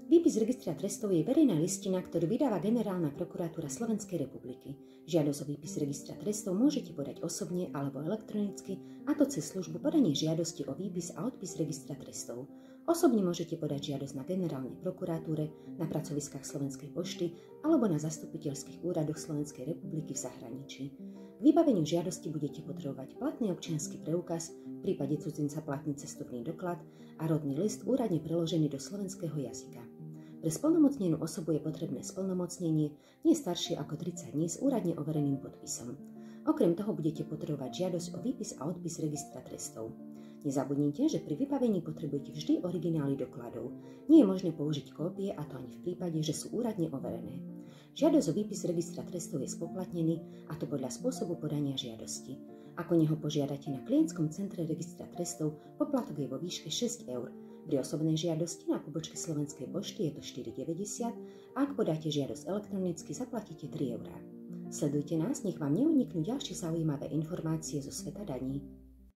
Výpis registra trestov je verejná listina, ktorú vydáva Generálna prokuratúra Slovenskej republiky. Žiadosť o výpis registra trestov môžete podať osobne alebo elektronicky, a to cez službu podanie žiadosti o výpis a odpis registra trestov. Osobne môžete podať žiadosť na Generálnej prokuratúre, na pracoviskách Slovenskej pošty alebo na zastupiteľských úradoch Slovenskej republiky v zahraničí. K vybaveniu žiadosti budete potrebovať platný občiansky preukaz, v prípade cudzinca platný cestovný doklad a rodný list úradne preložený do slovenského jazyka. Pre splnomocnenú osobu je potrebné splnomocnenie nie staršie ako 30 dní s úradne overeným podpisom. Okrem toho budete potrebovať žiadosť o výpis a odpis registra trestov. Nezabudnite, že pri vybavení potrebujete vždy originály dokladov. Nie je možné použiť kópie, a to ani v prípade, že sú úradne overené. Žiadosť o výpis registra trestov je spoplatnený, a to podľa spôsobu podania žiadosti. Ako neho požiadate na klientskom centre registra trestov, poplatok je vo výške 6 eur. Pri osobnej žiadosti na pobočke Slovenskej pošty je to 4,90 a ak podáte žiadosť elektronicky, zaplatíte 3 eurá. Sledujte nás, nech vám neuniknú ďalšie zaujímavé informácie zo sveta daní.